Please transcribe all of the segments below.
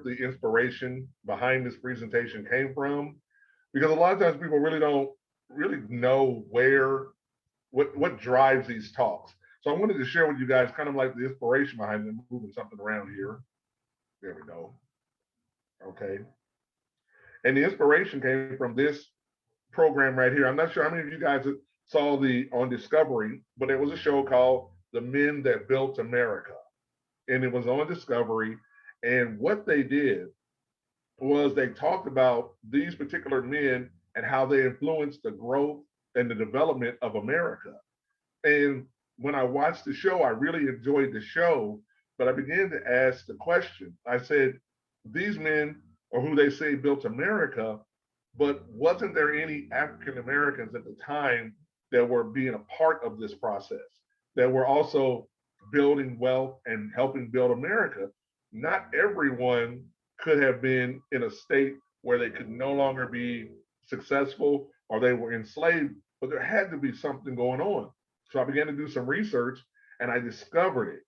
the inspiration behind this presentation came from, because a lot of times people really don't really know what drives these talks. So I wanted to share with you guys kind of like the inspiration behind them, moving something around here. There we go. Okay. And the inspiration came from this program right here. I'm not sure how many of you guys saw on Discovery, but there was a show called The Men That Built America. And it was on Discovery. And what they did was they talked about these particular men and how they influenced the growth and the development of America. And when I watched the show, I really enjoyed the show, but I began to ask the question. I said, these men, or who they say built America, but wasn't there any African Americans at the time that were being a part of this process, that were also building wealth and helping build America? Not everyone could have been in a state where they could no longer be successful or they were enslaved, but there had to be something going on. So I began to do some research and I discovered it.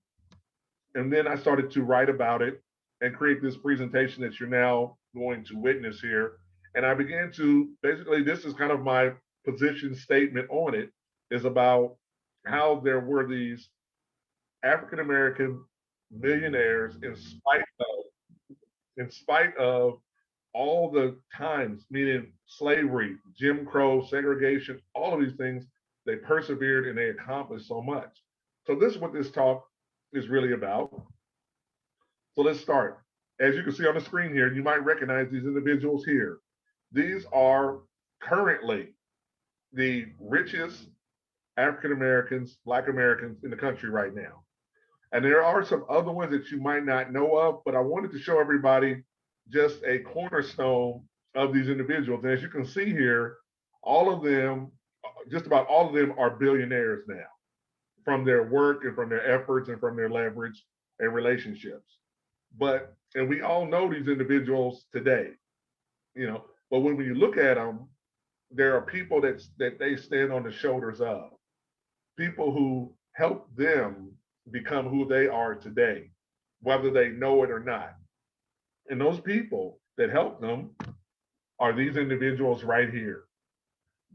And then I started to write about it and create this presentation that you're now going to witness here. And I began to, basically, this is kind of my position statement on it, is about how there were these African-American millionaires in spite of all the times, meaning slavery, Jim Crow, segregation, all of these things, they persevered and they accomplished so much. So this is what this talk is really about. So let's start. As you can see on the screen here, you might recognize these individuals here. These are currently the richest African Americans, Black Americans in the country right now. And there are some other ones that you might not know of, but I wanted to show everybody just a cornerstone of these individuals. And as you can see here, all of them, just about all of them, are billionaires now, from their work and from their efforts and from their leverage and relationships. And we all know these individuals today, but when you look at them, there are people that they stand on the shoulders of, people who help them become who they are today, whether they know it or not. And those people that help them are these individuals right here.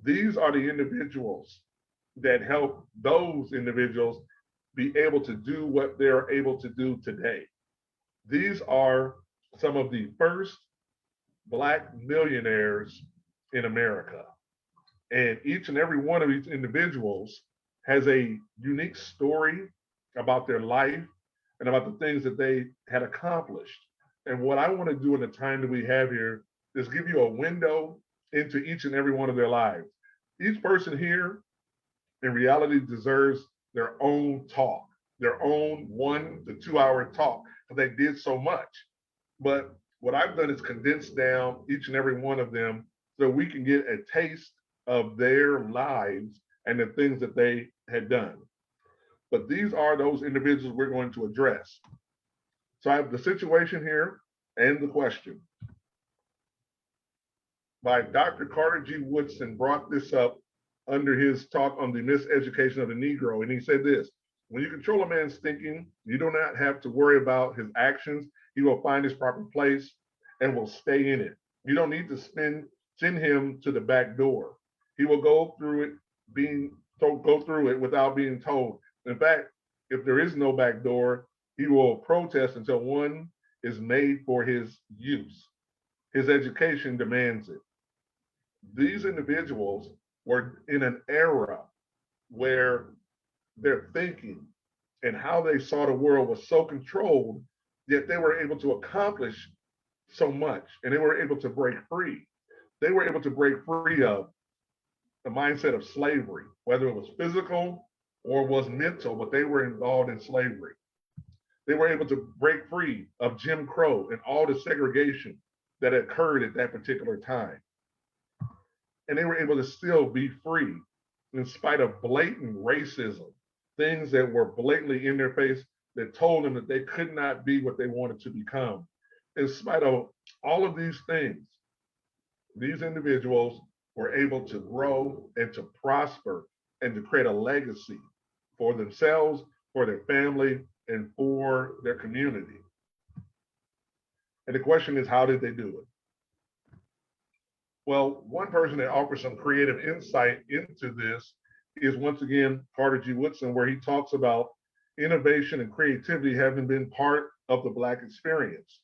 These are the individuals that help those individuals be able to do what they're able to do today. These are some of the first Black millionaires in America. And each and every one of these individuals has a unique story about their life and about the things that they had accomplished. And what I want to do in the time that we have here is give you a window into each and every one of their lives. Each person here in reality deserves their own talk, their own 1 to 2 hour talk, because they did so much. But what I've done is condense down each and every one of them so we can get a taste of their lives and the things that they had done. But these are those individuals we're going to address. So I have the situation here and the question. By Dr. Carter G. Woodson brought this up under his talk on the miseducation of the Negro. And he said this: when you control a man's thinking, you do not have to worry about his actions. He will find his proper place and will stay in it. You don't need to send him to the back door. He will go through it without being told. In fact, if there is no back door, he will protest until one is made for his use. His education demands it. These individuals were in an era where their thinking and how they saw the world was so controlled, yet they were able to accomplish so much, and they were able to break free. They were able to break free of the mindset of slavery, whether it was physical or was mental, but they were involved in slavery. They were able to break free of Jim Crow and all the segregation that occurred at that particular time. And they were able to still be free in spite of blatant racism, things that were blatantly in their face that told them that they could not be what they wanted to become. In spite of all of these things, these individuals were able to grow and to prosper and to create a legacy for themselves, for their family, and for their community. And the question is, how did they do it? Well, one person that offers some creative insight into this is, once again, Carter G. Woodson, where he talks about innovation and creativity having been part of the Black experience.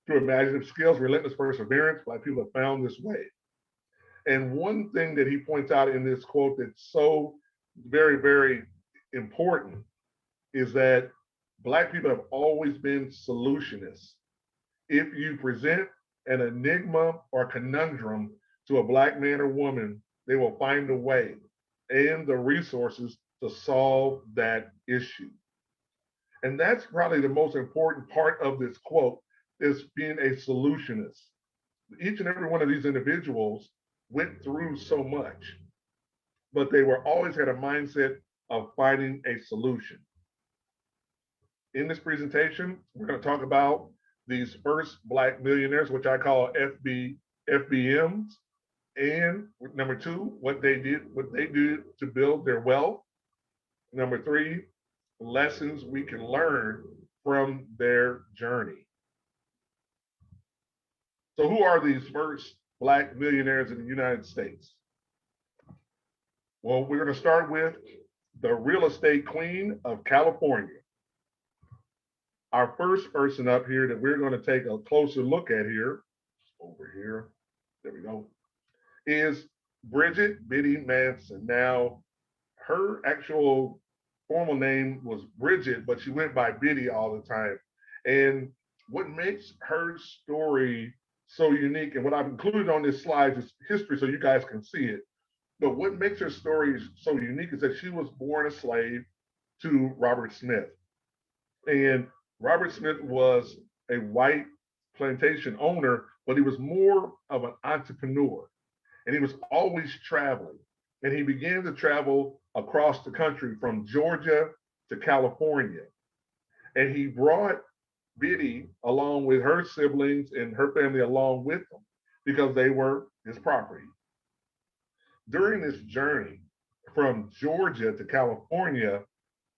Through imaginative skills, relentless perseverance, Black people have found this way. And one thing that he points out in this quote that's so very, very important is that Black people have always been solutionists. If you present an enigma or conundrum to a Black man or woman, they will find a way and the resources to solve that issue. And that's probably the most important part of this quote, is being a solutionist. Each and every one of these individuals went through so much, but they were always had a mindset of finding a solution. In this presentation, we're going to talk about these first Black millionaires, which I call FBMs, and number two, what they did to build their wealth. Number three, lessons we can learn from their journey. So who are these first Black millionaires in the United States? Well, we're going to start with the real estate queen of California. Our first person up here that we're going to take a closer look at here, over here, there we go, is Bridget Biddy Manson. Now, her actual formal name was Bridget, but she went by Biddy all the time. And what makes her story so unique, and what I've included on this slide is history so you guys can see it. But what makes her story so unique is that she was born a slave to Robert Smith. And Robert Smith was a white plantation owner, but he was more of an entrepreneur. And he was always traveling. And he began to travel across the country from Georgia to California. And he brought Biddy along with her siblings and her family along with them because they were his property. During this journey from Georgia to California,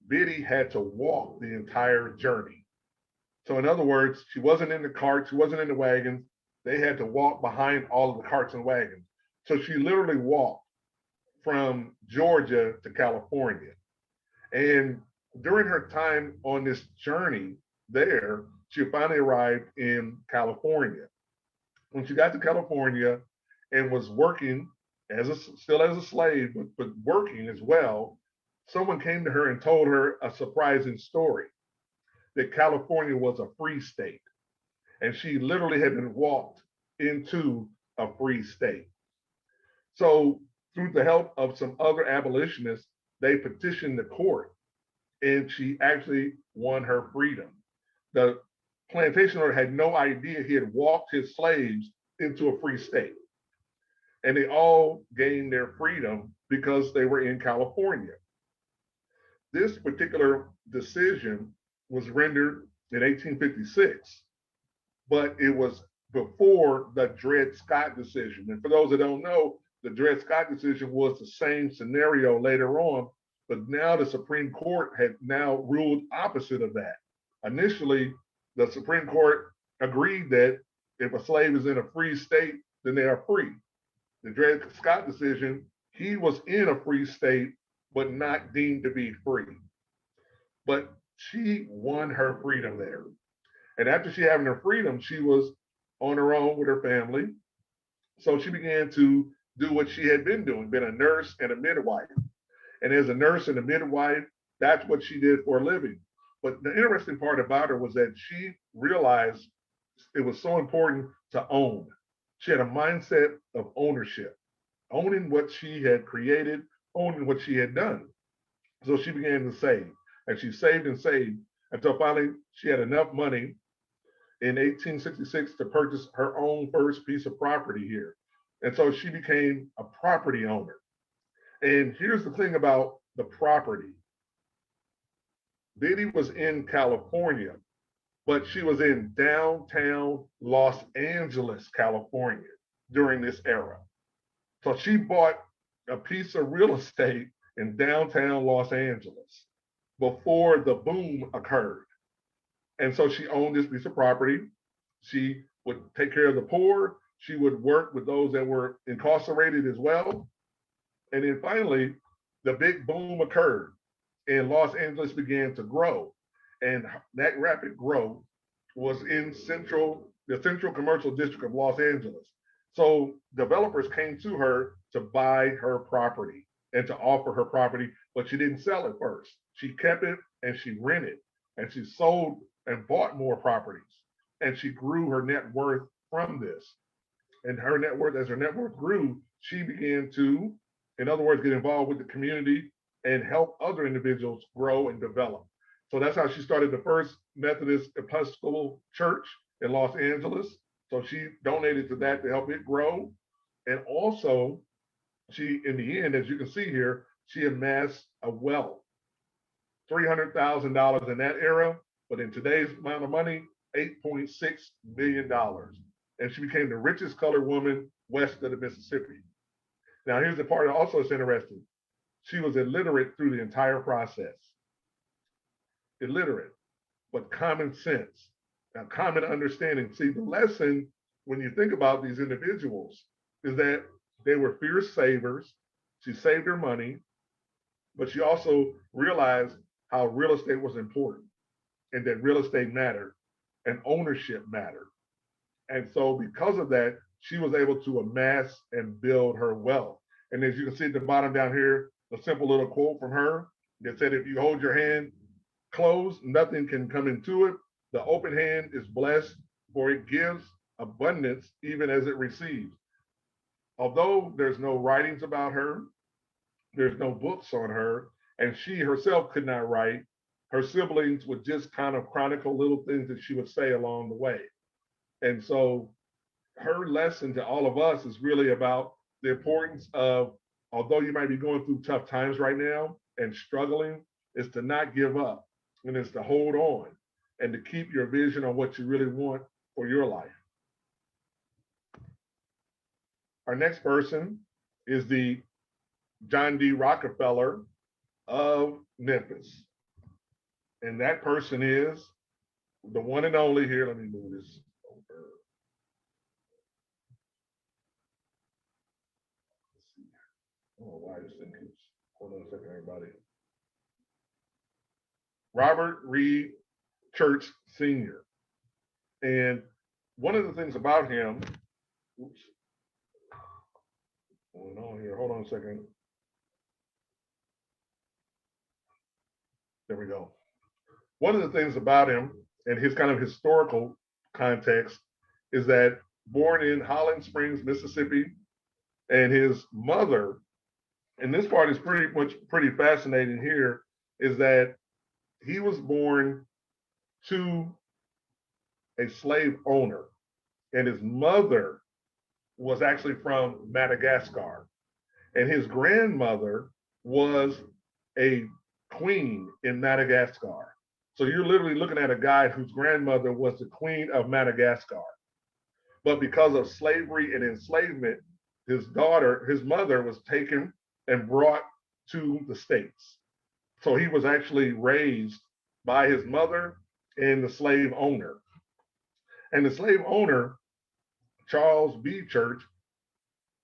Biddy had to walk the entire journey. So in other words, she wasn't in the cart, she wasn't in the wagons. They had to walk behind all of the carts and wagons. So she literally walked from Georgia to California. And during her time on this journey there, she finally arrived in California. When she got to California and was working still as a slave, but working as well, someone came to her and told her a surprising story, that California was a free state. And she literally had been walked into a free state. So through the help of some other abolitionists, they petitioned the court, and she actually won her freedom. The plantation owner had no idea he had walked his slaves into a free state. And they all gained their freedom because they were in California. This particular decision was rendered in 1856, but it was before the Dred Scott decision. And for those that don't know, the Dred Scott decision was the same scenario later on, but now the Supreme Court had now ruled opposite of that. Initially, the Supreme Court agreed that if a slave is in a free state, then they are free. The Dred Scott decision, he was in a free state, but not deemed to be free. But she won her freedom there. And after she having her freedom, she was on her own with her family. So she began to do what she had been doing, been a nurse and a midwife. And as a nurse and a midwife, that's what she did for a living. But the interesting part about her was that she realized it was so important to own. She had a mindset of ownership, owning what she had created, owning what she had done. So she began to save, and she saved and saved until finally she had enough money in 1866 to purchase her own first piece of property here. And so she became a property owner. And here's the thing about the property. Biddy was in California, but she was in downtown Los Angeles, California during this era. So she bought a piece of real estate in downtown Los Angeles before the boom occurred. And so she owned this piece of property. She would take care of the poor. She would work with those that were incarcerated as well. And then finally, the big boom occurred and Los Angeles began to grow. And that rapid growth was in the central commercial district of Los Angeles. So developers came to her to buy her property and to offer her property, but she didn't sell it first. She kept it and she rented and she sold and bought more properties. And she grew her net worth from this. And her net worth, as her net worth grew, she began to, in other words, get involved with the community and help other individuals grow and develop. So that's how she started the First Methodist Episcopal Church in Los Angeles. So she donated to that to help it grow. And also, she, in the end, as you can see here, she amassed a wealth, $300,000 in that era, but in today's amount of money, $8.6 million. And she became the richest colored woman west of the Mississippi. Now, here's the part that also is interesting. She was illiterate through the entire process. Illiterate, but common sense, now common understanding. See, the lesson when you think about these individuals is that they were fierce savers. She saved her money, but she also realized how real estate was important and that real estate mattered and ownership mattered. And so because of that, she was able to amass and build her wealth. And as you can see at the bottom down here, a simple little quote from her that said, if you hold your hand closed, nothing can come into it. The open hand is blessed, for it gives abundance even as it receives. Although there's no writings about her, there's no books on her, and she herself could not write, her siblings would just kind of chronicle little things that she would say along the way. And so her lesson to all of us is really about the importance of, although you might be going through tough times right now and struggling, is to not give up and is to hold on and to keep your vision on what you really want for your life. Our next person is the John D. Rockefeller of Memphis. And that person is the one and only here. Let me move this over. Let's see. I don't know why this thing keeps. Hold on a second, everybody. Robert Reed Church Sr. And one of the things about him, oops, going on here, hold on a second. There we go. One of the things about him and his kind of historical context is that born in Holland Springs, Mississippi, and his mother, and this part is pretty fascinating here, is that he was born to a slave owner, and his mother was actually from Madagascar, and his grandmother was a queen in Madagascar. So you're literally looking at a guy whose grandmother was the queen of Madagascar. But because of slavery and enslavement, his mother was taken and brought to the States. So he was actually raised by his mother and the slave owner. And the slave owner, Charles B. Church,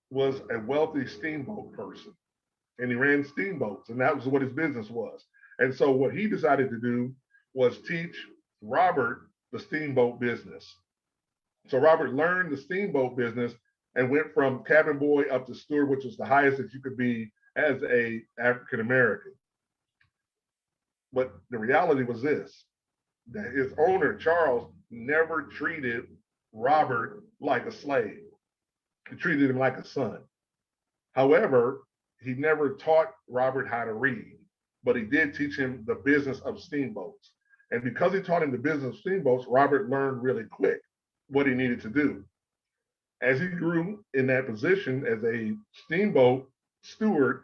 was a wealthy steamboat person. And he ran steamboats, and that was what his business was. And so what he decided to do was teach Robert the steamboat business. So Robert learned the steamboat business and went from cabin boy up to steward, which was the highest that you could be as a African American. But the reality was this, that his owner, Charles, never treated Robert like a slave. He treated him like a son. However, he never taught Robert how to read, but he did teach him the business of steamboats. And because he taught him the business of steamboats, Robert learned really quick what he needed to do. As he grew in that position as a steamboat steward,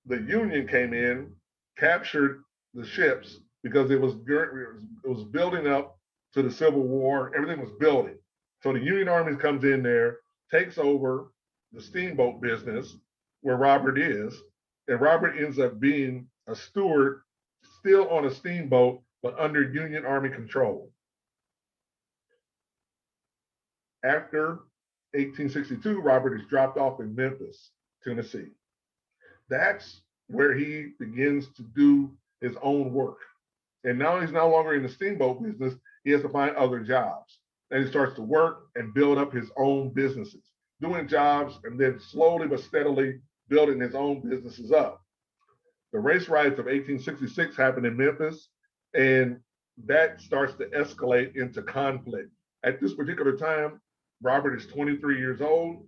the Union came in, captured the ships because it was building up to the Civil War. Everything was building. So the Union Army comes in there, takes over the steamboat business where Robert is, and Robert ends up being a steward still on a steamboat, but under Union Army control. After 1862, Robert is dropped off in Memphis, Tennessee. That's where he begins to do his own work. And now he's no longer in the steamboat business. He has to find other jobs. And he starts to work and build up his own businesses, doing jobs and then slowly but steadily building his own businesses up. The race riots of 1866 happened in Memphis, and that starts to escalate into conflict. At this particular time, Robert is 23 years old,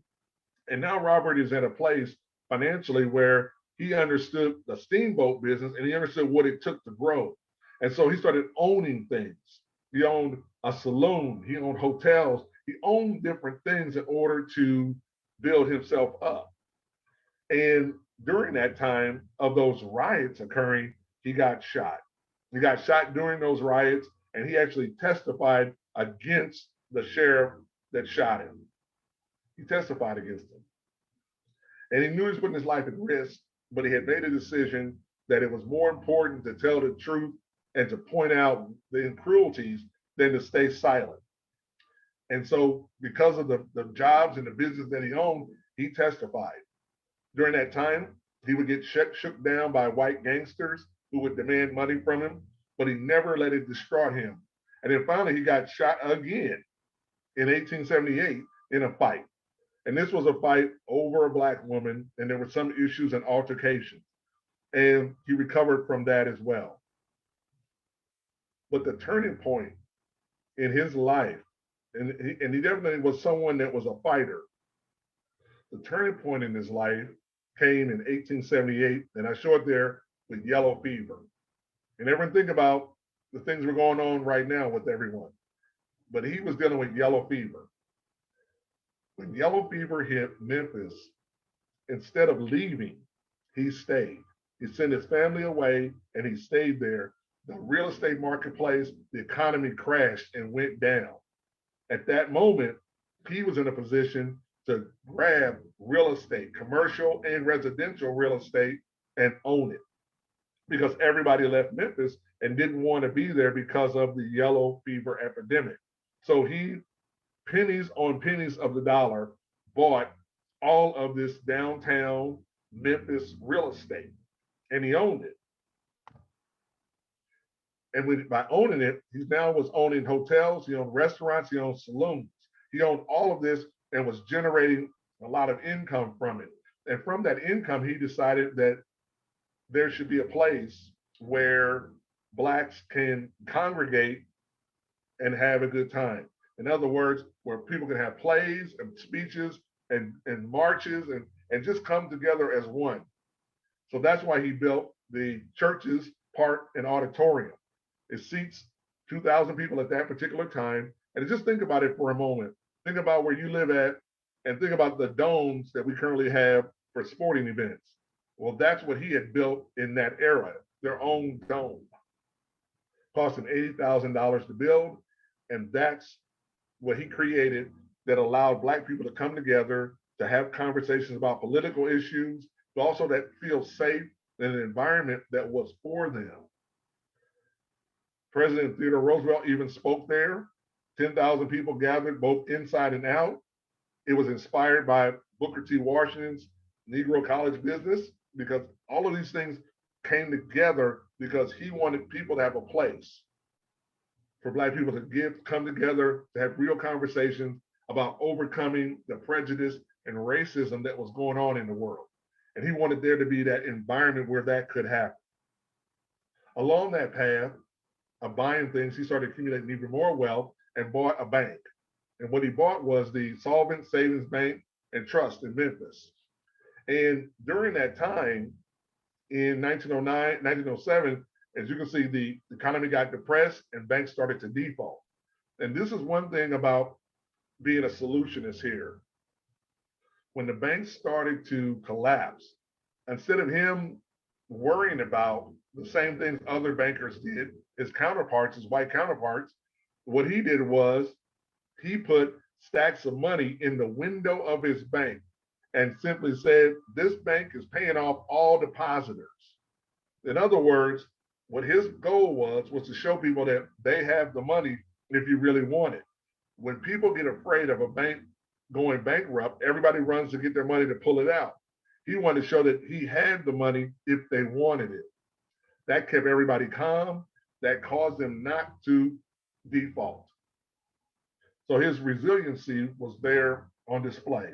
and now Robert is at a place financially where he understood the steamboat business and he understood what it took to grow. And so he started owning things. He owned a saloon, he owned hotels, he owned different things in order to build himself up. And during that time of those riots occurring, he got shot. He got shot during those riots, and he actually testified against the sheriff that shot him. He testified against him. And he knew he was putting his life at risk, but he had made a decision that it was more important to tell the truth and to point out the cruelties than to stay silent. And so, because of the jobs and the business that he owned, he testified. During that time, he would get shook down by white gangsters who would demand money from him, but he never let it destroy him. And then finally, he got shot again in 1878 in a fight. And this was a fight over a Black woman, and there were some issues and altercations. And he recovered from that as well. But the turning point in his life, and he definitely was someone that was a fighter. The turning point in his life came in 1878, and I show it there with yellow fever. And everyone think about the things we're going on right now with everyone. But he was dealing with yellow fever. When yellow fever hit Memphis, instead of leaving, he stayed. He sent his family away and he stayed there. The real estate marketplace, the economy crashed and went down. At that moment, he was in a position to grab real estate, commercial and residential real estate, and own it, because everybody left Memphis and didn't want to be there because of the yellow fever epidemic. So he, pennies on pennies of the dollar, bought all of this downtown Memphis real estate, and he owned it. And by owning it, he now was owning hotels, he owned restaurants, he owned saloons. He owned all of this and was generating a lot of income from it. And from that income, he decided that there should be a place where Blacks can congregate and have a good time. In other words, where people can have plays and speeches and marches and just come together as one. So that's why he built the Churches Park and Auditorium. It seats 2,000 people at that particular time. And just think about it for a moment. Think about where you live at and think about the domes that we currently have for sporting events. Well, that's what he had built in that era, their own dome. Cost him $80,000 to build. And that's what he created that allowed Black people to come together, to have conversations about political issues, but also that feel safe in an environment that was for them. President Theodore Roosevelt even spoke there. 10,000 people gathered both inside and out. It was inspired by Booker T. Washington's Negro College business, because all of these things came together because he wanted people to have a place for Black people to come together, to have real conversations about overcoming the prejudice and racism that was going on in the world. And he wanted there to be that environment where that could happen. Along that path of buying things, he started accumulating even more wealth and bought a bank. And what he bought was the Solvent Savings Bank and Trust in Memphis. And during that time, in 1909, 1907, as you can see, the economy got depressed and banks started to default. And this is one thing about being a solutionist here. When the banks started to collapse, instead of him worrying about the same things other bankers did, his counterparts, his white counterparts, what he did was he put stacks of money in the window of his bank and simply said, this bank is paying off all depositors. In other words, what his goal was to show people that they have the money if you really want it. When people get afraid of a bank going bankrupt, everybody runs to get their money to pull it out. He wanted to show that he had the money if they wanted it. That kept everybody calm. That caused them not to default. So his resiliency was there on display.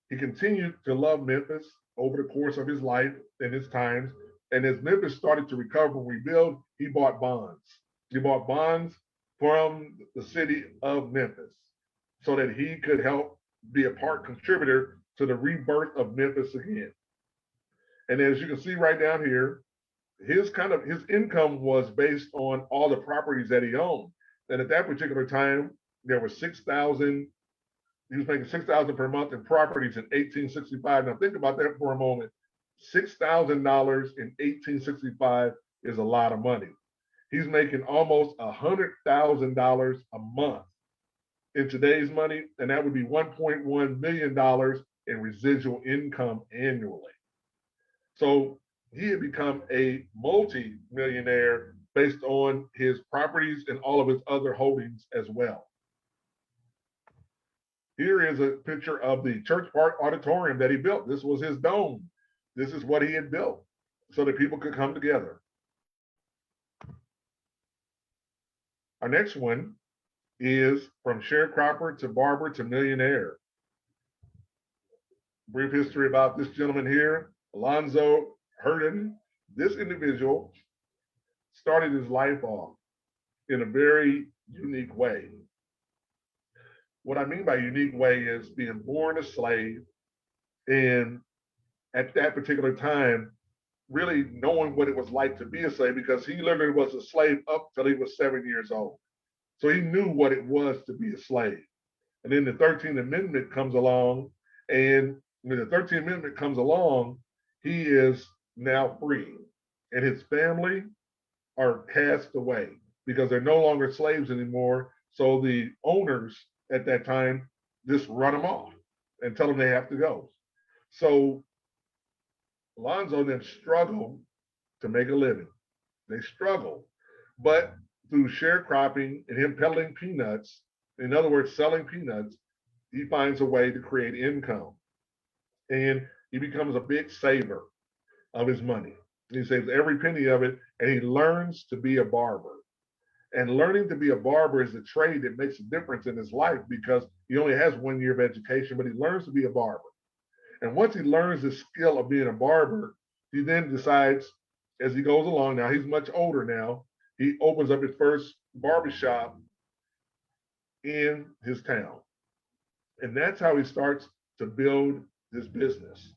He continued to love Memphis over the course of his life and his times. And as Memphis started to recover and rebuild, he bought bonds. He bought bonds from the city of Memphis so that he could help be a part contributor to the rebirth of Memphis again. And as you can see right down here, his income was based on all the properties that he owned. And at that particular time, there were 6,000. He was making 6,000 per month in properties in 1865. Now think about that for a moment. $6,000 in 1865 is a lot of money. He's making almost $100,000 a month in today's money, and that would be $1.1 million in residual income annually. So he had become a multi-millionaire based on his properties and all of his other holdings as well. Here is a picture of the Church Park Auditorium that he built. This was his dome. This is what he had built so that people could come together. Our next one is from sharecropper to barber to millionaire. Brief history about this gentleman here, Alonzo Herndon. This individual started his life off in a very unique way. What I mean by unique way is being born a slave, and at that particular time, really knowing what it was like to be a slave, because he literally was a slave up till he was 7 years old. So he knew what it was to be a slave. And then the 13th Amendment comes along, and when the 13th Amendment comes along, he is now free. And his family are cast away because they're no longer slaves anymore. So the owners at that time just run them off and tell them they have to go. So Alonzo then struggled to make a living. They struggle, but through sharecropping and him peddling peanuts, in other words, selling peanuts, he finds a way to create income. And he becomes a big saver of his money. He saves every penny of it, and he learns to be a barber. And learning to be a barber is a trade that makes a difference in his life because he only has 1 year of education, but he learns to be a barber. And once he learns the skill of being a barber, he then decides, as he goes along, now he's much older now, he opens up his first barbershop in his town. And that's how he starts to build his business.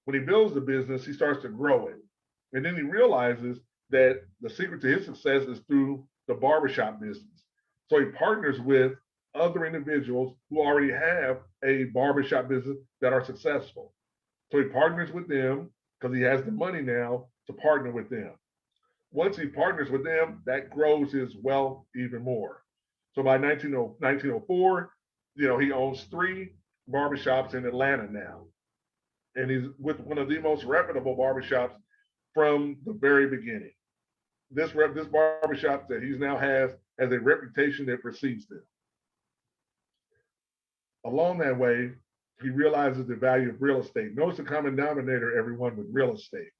When he builds the business, he starts to grow it. And then he realizes that the secret to his success is through the barbershop business. So he partners with other individuals who already have a barbershop business that are successful. So he partners with them because he has the money now to partner with them. Once he partners with them, that grows his wealth even more. So by 1904, he owns 3 barbershops in Atlanta now. And he's with one of the most reputable barbershops from the very beginning. This barbershop that he now has a reputation that precedes them. Along that way, he realizes the value of real estate. Notice the common denominator, everyone, with real estate.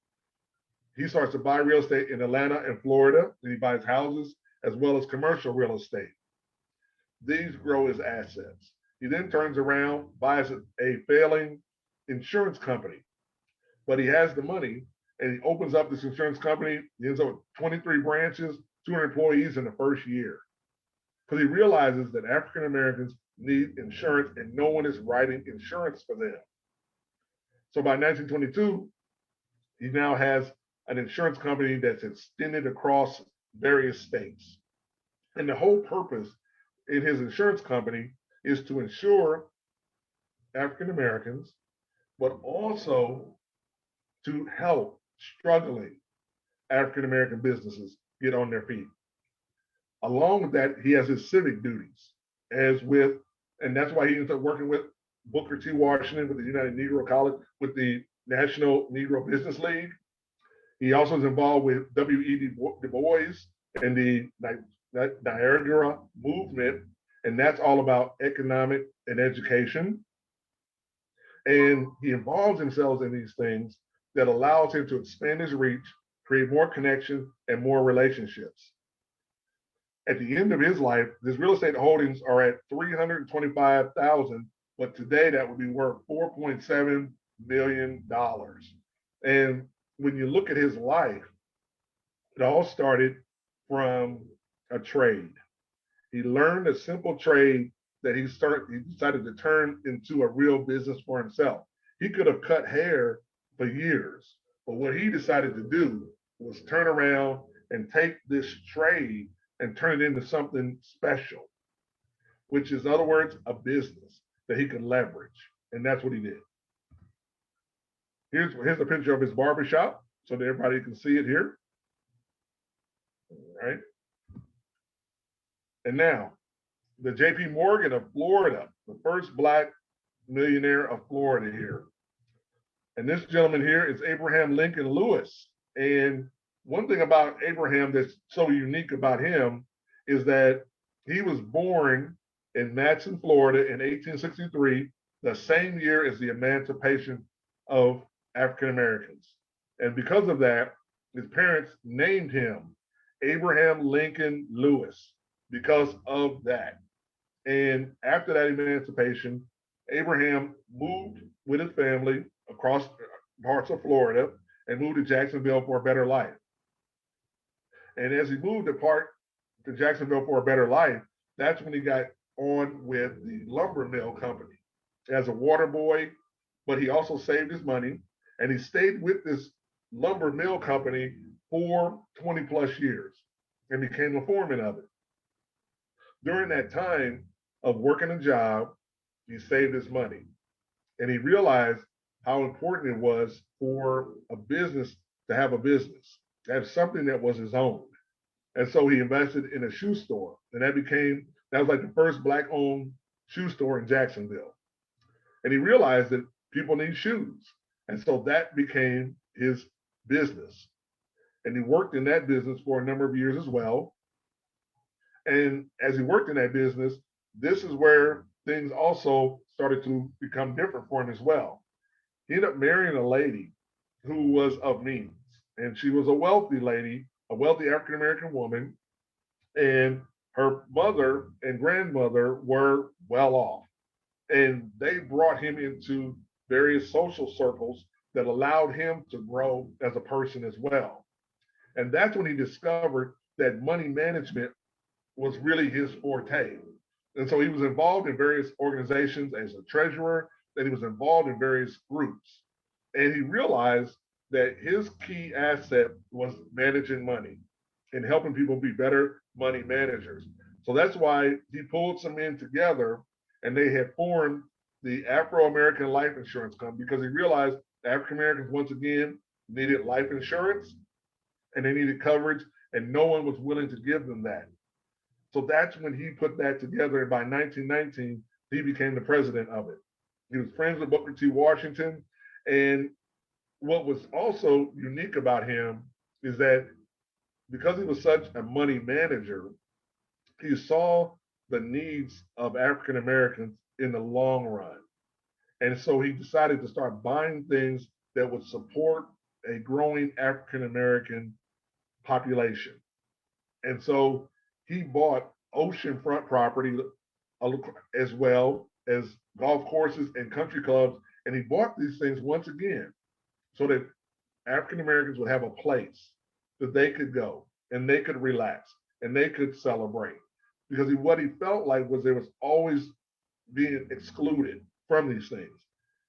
He starts to buy real estate in Atlanta and Florida, and he buys houses as well as commercial real estate. These grow his assets. He then turns around, buys a failing insurance company, but he has the money, and he opens up this insurance company. He ends up with 23 branches, 200 employees in the first year, because he realizes that African Americans need insurance, and no one is writing insurance for them. So by 1922, he now has an insurance company that's extended across various states. And the whole purpose in his insurance company is to insure African Americans, but also to help struggling African American businesses get on their feet. Along with that, he has his civic duties, and that's why he ends up working with Booker T. Washington, with the United Negro College, with the National Negro Business League. He also is involved with W.E.B. Du Bois and the Niagara movement, and that's all about economic and education. And he involves himself in these things that allows him to expand his reach, create more connections and more relationships. At the end of his life, his real estate holdings are at 325,000, but today that would be worth $4.7 million. And when you look at his life, it all started from a trade. He learned a simple trade that he decided to turn into a real business for himself. He could have cut hair for years, but what he decided to do was turn around and take this trade and turn it into something special, which is, in other words, a business that he could leverage. And that's what he did. Here's a picture of his barbershop so that everybody can see it here. All right. And now, the JP Morgan of Florida, the first Black millionaire of Florida here. And this gentleman here is Abraham Lincoln Lewis. And one thing about Abraham that's so unique about him is that he was born in Matson, Florida in 1863, the same year as the emancipation of African Americans. And because of that, his parents named him Abraham Lincoln Lewis because of that. And after that emancipation, Abraham moved with his family across parts of Florida and moved to Jacksonville for a better life. And as he moved to Jacksonville for a better life, that's when he got on with the lumber mill company as a water boy, but he also saved his money and he stayed with this lumber mill company for 20 plus years and became a foreman of it. During that time of working a job, he saved his money and he realized how important it was for a business to have a business, to have something that was his own. And so he invested in a shoe store, and that was like the first Black-owned shoe store in Jacksonville. And he realized that people need shoes. And so that became his business. And he worked in that business for a number of years as well. And as he worked in that business, this is where things also started to become different for him as well. He ended up marrying a lady who was of means, and she was a wealthy lady, a wealthy African-American woman, and her mother and grandmother were well off. And they brought him into various social circles that allowed him to grow as a person as well. And that's when he discovered that money management was really his forte. And so he was involved in various organizations as a treasurer, and he was involved in various groups. And he realized that his key asset was managing money and helping people be better money managers. So that's why he pulled some men together and they had formed the Afro-American Life Insurance Company because he realized African Americans, once again, needed life insurance and they needed coverage, and no one was willing to give them that. So that's when he put that together. And by 1919, he became the president of it. He was friends with Booker T. Washington. And what was also unique about him is that because he was such a money manager, he saw the needs of African Americans in the long run. And so he decided to start buying things that would support a growing African American population. And so he bought oceanfront property as well as golf courses and country clubs. And he bought these things once again so that African Americans would have a place that they could go and they could relax and they could celebrate. Because what he felt like was there was always being excluded from these things.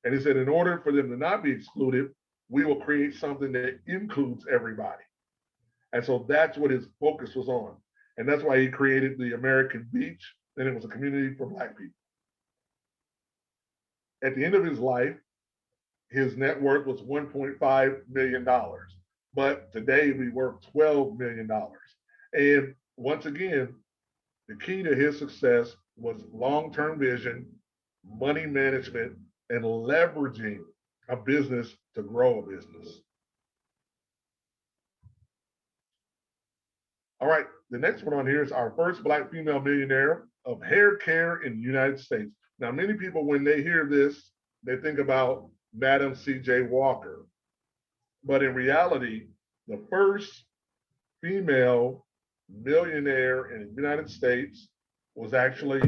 And he said, in order for them to not be excluded, we will create something that includes everybody. And so that's what his focus was on. And that's why he created the American Beach, and it was a community for Black people. At the end of his life, his net worth was $1.5 million. But today we worth $12 million. And once again, the key to his success was long-term vision, money management, and leveraging a business to grow a business. All right, the next one on here is our first Black female millionaire of hair care in the United States. Now, many people, when they hear this, they think about Madam C.J. Walker. But in reality, the first female millionaire in the United States was actually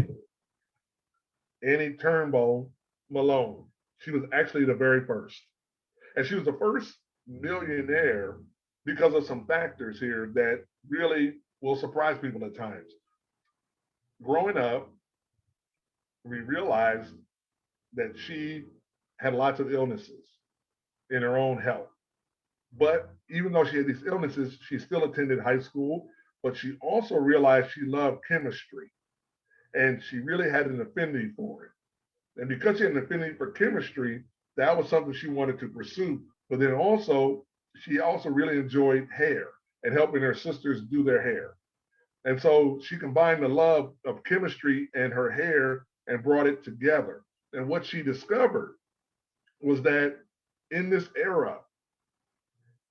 Annie Turnbull Malone. She was actually the very first. And she was the first millionaire because of some factors here that really will surprise people at times. Growing up, we realized that she had lots of illnesses in her own health. But even though she had these illnesses, she still attended high school, but she also realized she loved chemistry and she really had an affinity for it. And because she had an affinity for chemistry, that was something she wanted to pursue. But then also, she also really enjoyed hair and helping her sisters do their hair. And so she combined the love of chemistry and her hair and brought it together. And what she discovered was that in this era,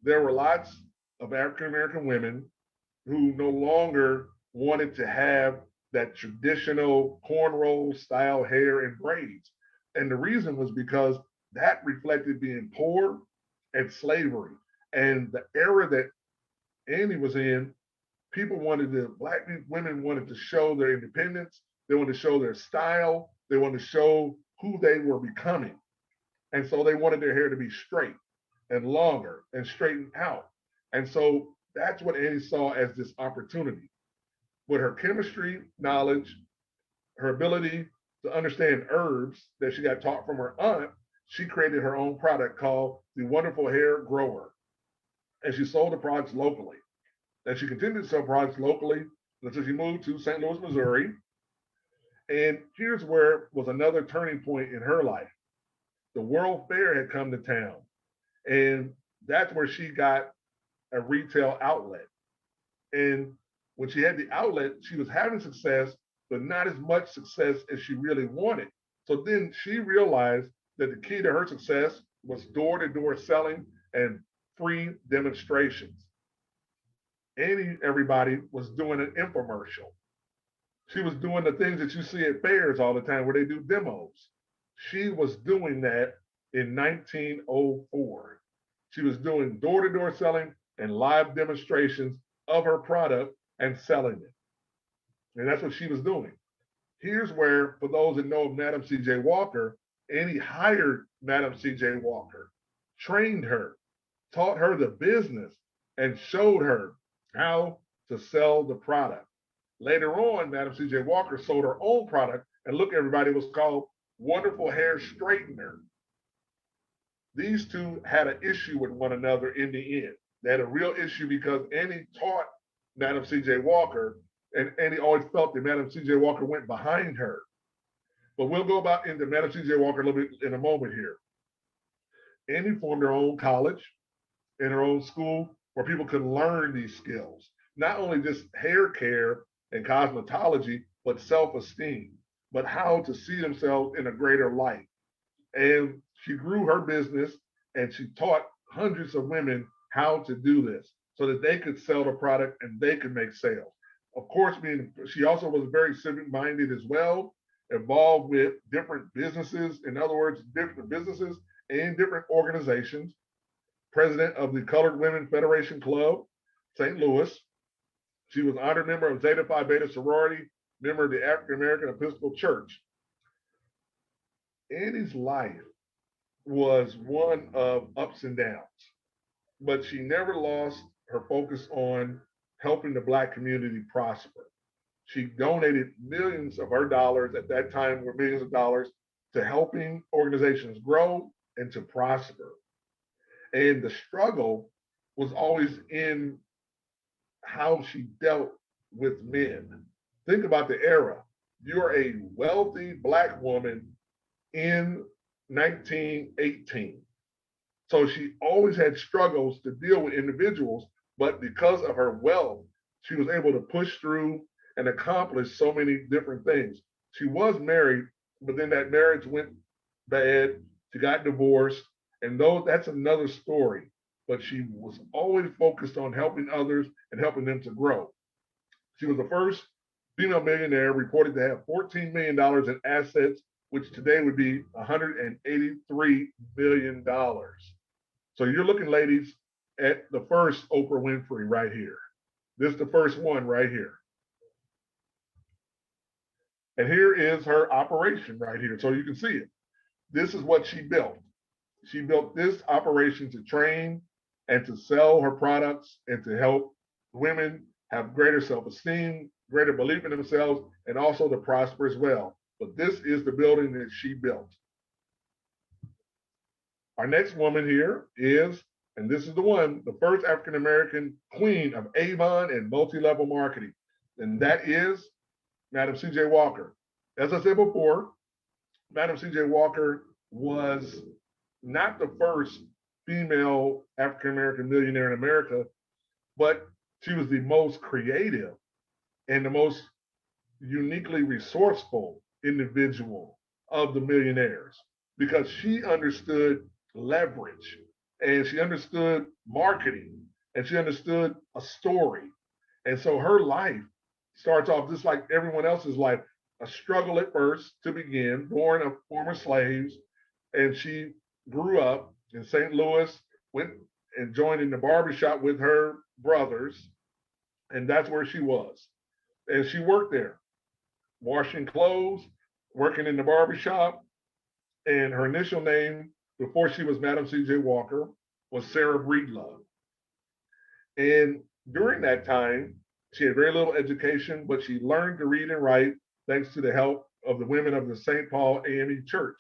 there were lots of African American women who no longer wanted to have that traditional cornrow style hair and braids. And the reason was because that reflected being poor and slavery. And the era that Annie was in, people wanted to, Black women wanted to show their independence. They wanted to show their style. They wanted to show who they were becoming. And so they wanted their hair to be straight and longer and straightened out. And so that's what Annie saw as this opportunity. With her chemistry knowledge, her ability to understand herbs that she got taught from her aunt, she created her own product called the Wonderful Hair Grower. And she sold the products locally. And she continued to sell products locally until she moved to St. Louis, Missouri. And here's where was another turning point in her life. The World Fair had come to town. And that's where she got a retail outlet. And when she had the outlet, she was having success, but not as much success as she really wanted. So then she realized that the key to her success was door-to-door selling and free demonstrations. Annie, everybody, was doing an infomercial. She was doing the things that you see at fairs all the time where they do demos. She was doing that in 1904. She was doing door-to-door selling and live demonstrations of her product and selling it. And that's what she was doing. Here's where, for those that know of Madam C.J. Walker, Annie hired Madam C.J. Walker, trained her, taught her the business, and showed her how to sell the product. Later on, Madam C.J. Walker sold her own product, and look, everybody, it was called Wonderful Hair Straightener. These two had an issue with one another in the end. They had a real issue because Annie taught Madam C.J. Walker, and Annie always felt that Madam C.J. Walker went behind her. But we'll go about into Madam C.J. Walker a little bit in a moment here. Annie formed her own college and her own school where people could learn these skills, not only just hair care and cosmetology, but self-esteem, but how to see themselves in a greater light. And she grew her business and she taught hundreds of women how to do this so that they could sell the product and they could make sales. Of course, she also was very civic minded as well, involved with different businesses, in other words, different businesses and different organizations. President of the Colored Women Federation Club, St. Louis. She was honored member of Zeta Phi Beta sorority, member of the African American Episcopal Church. Annie's life was one of ups and downs, but she never lost her focus on helping the Black community prosper. She donated millions of her dollars, at that time were millions of dollars, to helping organizations grow and to prosper. And the struggle was always in how she dealt with men. Think about the era. You're a wealthy Black woman in 1918. So she always had struggles to deal with individuals, but because of her wealth, she was able to push through and accomplish so many different things. She was married, but then that marriage went bad. She got divorced, and that's another story. But she was always focused on helping others and helping them to grow. She was the first female millionaire reported to have $14 million in assets, which today would be $183 million. So you're looking, ladies, at the first Oprah Winfrey right here. This is the first one right here. And here is her operation right here. So you can see it. This is what she built. She built this operation to train and to sell her products and to help women have greater self-esteem, greater belief in themselves, and also to prosper as well. But this is the building that she built. Our next woman here is, and this is the one, the first African-American queen of Avon and multi-level marketing. And that is Madam C.J. Walker. As I said before, Madam C.J. Walker was not the first female African-American millionaire in America, but she was the most creative and the most uniquely resourceful individual of the millionaires, because she understood leverage and she understood marketing and she understood a story. And so her life starts off just like everyone else's life, a struggle at first to begin, born of former slaves. And she grew up in St. Louis, went and joined in the barbershop with her brothers. And that's where she was. And she worked there, washing clothes, working in the barbershop. And her initial name before she was Madam C.J. Walker was Sarah Breedlove. And during that time, she had very little education, but she learned to read and write thanks to the help of the women of the St. Paul AME Church.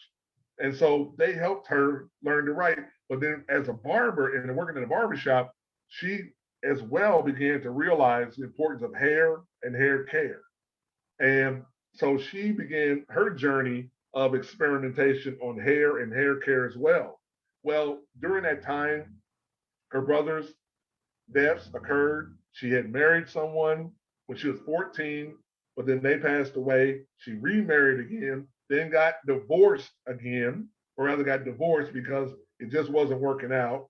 And so they helped her learn to write. But then as a barber and working in a barbershop, she as well began to realize the importance of hair and hair care. And so she began her journey of experimentation on hair and hair care as well. Well, during that time, her brother's deaths occurred. She had married someone when she was 14, but then they passed away. She remarried again, then got divorced again, or rather got divorced because it just wasn't working out.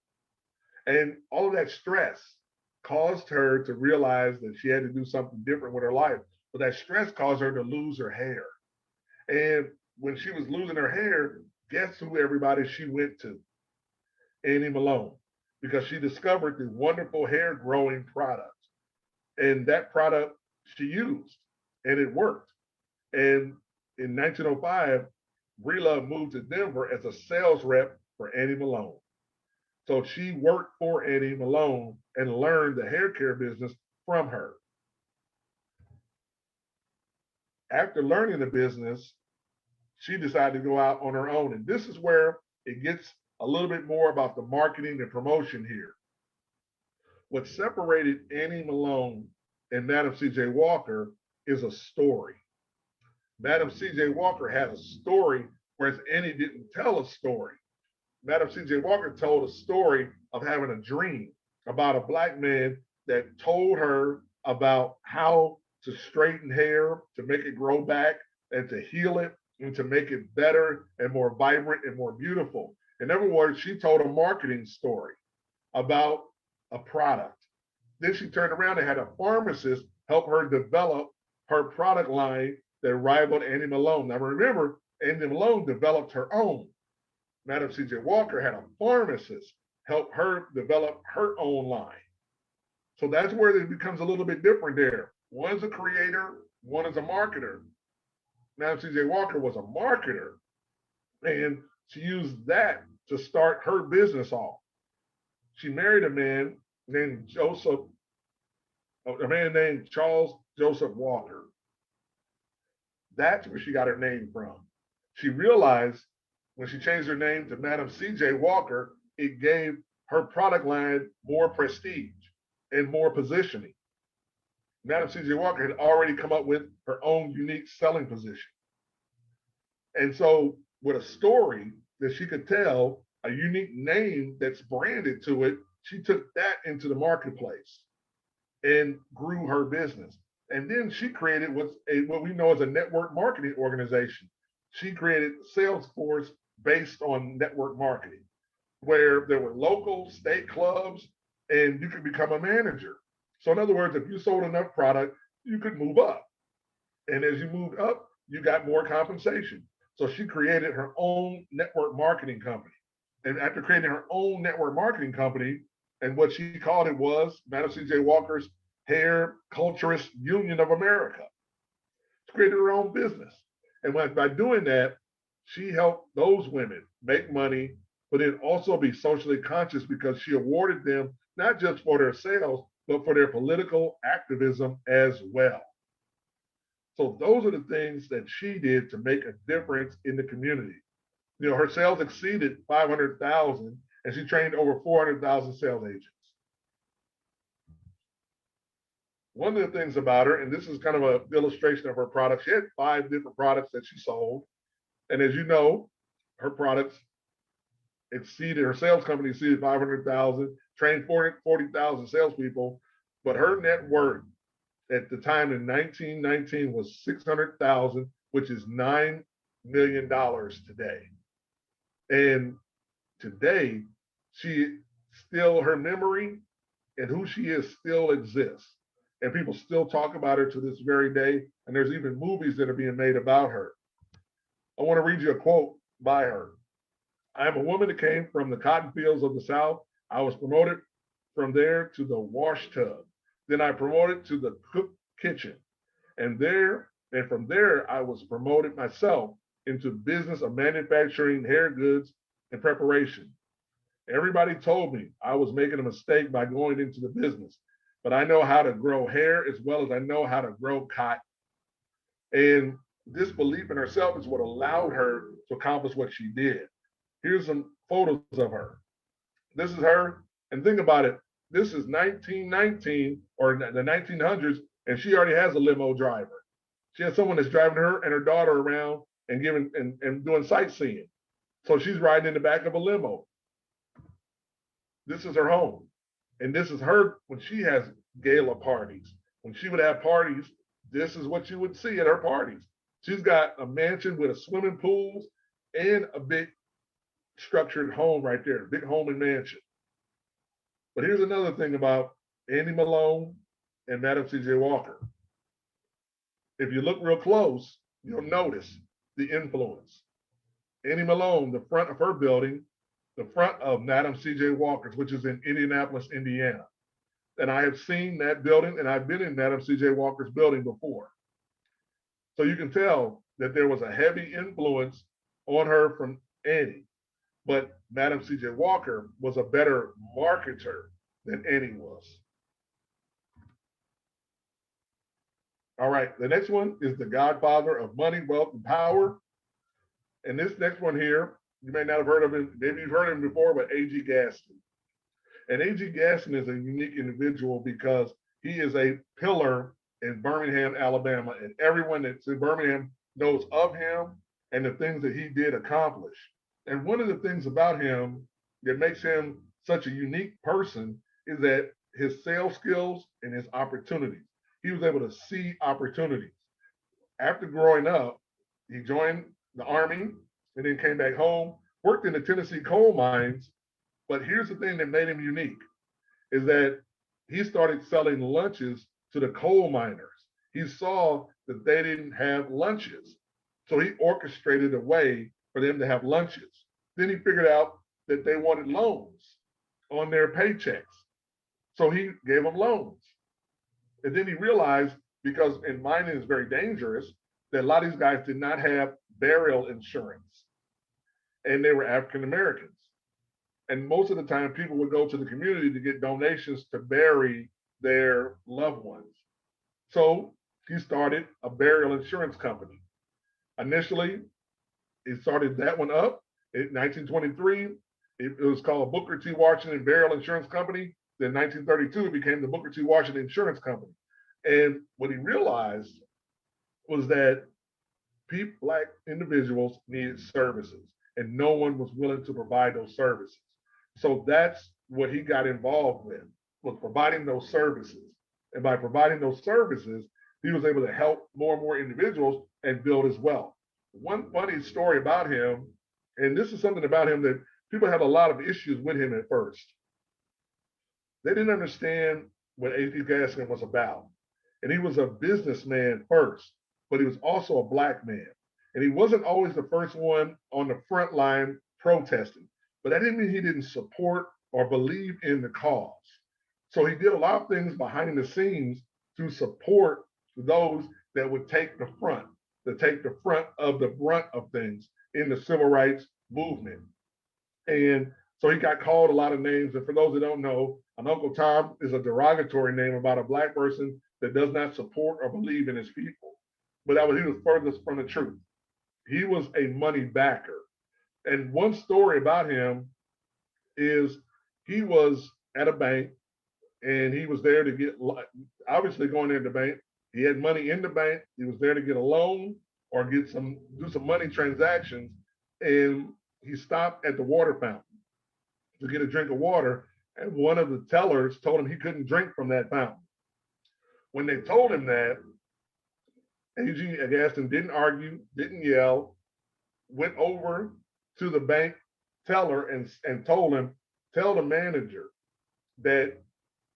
And all of that stress caused her to realize that she had to do something different with her life. But that stress caused her to lose her hair. And when she was losing her hair, guess who everybody she went to? Annie Malone, because she discovered the wonderful hair growing product. And that product she used, and it worked. And in 1905, Breedlove moved to Denver as a sales rep for Annie Malone. So she worked for Annie Malone and learned the hair care business from her. After learning the business, she decided to go out on her own. And this is where it gets a little bit more about the marketing and promotion here. What separated Annie Malone and Madam C.J. Walker is a story. Madam C.J. Walker had a story, whereas Annie didn't tell a story. Madam C.J. Walker told a story of having a dream about a Black man that told her about how to straighten hair, to make it grow back, and to heal it, and to make it better and more vibrant and more beautiful. In other words, she told a marketing story about a product. Then she turned around and had a pharmacist help her develop her product line that rivaled Annie Malone. Now remember, Annie Malone developed her own. Madam C.J. Walker had a pharmacist help her develop her own line. So that's where it becomes a little bit different there. One is a creator, one is a marketer. Madam C.J. Walker was a marketer, and she used that to start her business off. She married a man named Charles Joseph Walker. That's where she got her name from. She realized when she changed her name to Madam C.J. Walker, it gave her product line more prestige and more positioning. Madam C.J. Walker had already come up with her own unique selling position. And so with a story that she could tell, a unique name that's branded to it, she took that into the marketplace and grew her business. And then she created what we know as a network marketing organization. She created Salesforce based on network marketing, where there were local state clubs and you could become a manager. So in other words, if you sold enough product, you could move up. And as you moved up, you got more compensation. So she created her own network marketing company. And after creating her own network marketing company, and what she called it was Madam C.J. Walker's Hair Culturist Union of America. She created her own business. And by doing that, she helped those women make money, but then also be socially conscious because she awarded them not just for their sales, but for their political activism as well. So those are the things that she did to make a difference in the community. You know, her sales exceeded 500,000 and she trained over 400,000 sales agents. One of the things about her, and this is kind of an illustration of her products, she had 5 different products that she sold. And as you know, her products exceeded, her sales company exceeded 500,000, trained 40,000 salespeople, but her net worth at the time in 1919 was 600,000, which is $9 million today. And today, she still, her memory and who she is still exists. And people still talk about her to this very day. And there's even movies that are being made about her. I want to read you a quote by her. I am a woman that came from the cotton fields of the South. I was promoted from there to the wash tub. Then I promoted to the cook kitchen. And from there, I was promoted myself into business of manufacturing hair goods and preparation. Everybody told me I was making a mistake by going into the business, but I know how to grow hair as well as I know how to grow cotton. And this belief in herself is what allowed her to accomplish what she did. Here's some photos of her. This is her. And think about it. This is 1919 or the 1900s, and she already has a limo driver. She has someone that's driving her and her daughter around and giving and doing sightseeing. So she's riding in the back of a limo. This is her home. And this is her when she has gala parties. When she would have parties, this is what you would see at her parties. She's got a mansion with a swimming pool and a big structured home right there, big home and mansion. But here's another thing about Annie Malone and Madam C.J. Walker. If you look real close, you'll notice the influence. Annie Malone, the front of her building, the front of Madam C.J. Walker's, which is in Indianapolis, Indiana. And I have seen that building, and I've been in Madam C.J. Walker's building before. So you can tell that there was a heavy influence on her from Annie. But Madam C.J. Walker was a better marketer than Annie was. All right, the next one is the godfather of money, wealth, and power. And this next one here, you may not have heard of him, maybe you've heard of him before, but A.G. Gaston. And A.G. Gaston is a unique individual because he is a pillar in Birmingham, Alabama, and everyone that's in Birmingham knows of him and the things that he did accomplish. And one of the things about him that makes him such a unique person is that his sales skills and his opportunities. He was able to see opportunities. After growing up, he joined the Army and then came back home, worked in the Tennessee coal mines. But here's the thing that made him unique is that he started selling lunches to the coal miners. He saw that they didn't have lunches. So he orchestrated a way for them to have lunches. Then he figured out that they wanted loans on their paychecks. So he gave them loans. And then he realized, because in mining is very dangerous, that a lot of these guys did not have burial insurance. And they were African Americans. And most of the time, people would go to the community to get donations to bury their loved ones. So he started a burial insurance company. Initially, he started that one up in 1923. It was called Booker T. Washington Burial Insurance Company. Then 1932, it became the Booker T. Washington Insurance Company. And what he realized was that Black individuals needed services, and no one was willing to provide those services. So that's what he got involved with, was providing those services. And by providing those services, he was able to help more and more individuals and build his wealth. One funny story about him, and this is something about him that people had a lot of issues with him at first. They didn't understand what A.G. Gaston was about. And he was a businessman first, but he was also a black man. And he wasn't always the first one on the front line protesting, but that didn't mean he didn't support or believe in the cause. So he did a lot of things behind the scenes to support those that would take the front, to take the front of the brunt of things in the civil rights movement. And so he got called a lot of names. And for those that don't know, an Uncle Tom is a derogatory name about a black person that does not support or believe in his people. But he was furthest from the truth. He was a money backer. And one story about him is he was at a bank and he was there to get, obviously going into the bank. He had money in the bank. He was there to get a loan or do some money transactions. And he stopped at the water fountain to get a drink of water. And one of the tellers told him he couldn't drink from that fountain. When they told him that, A.G. Gaston didn't argue, didn't yell, went over to the bank teller and told him, tell the manager that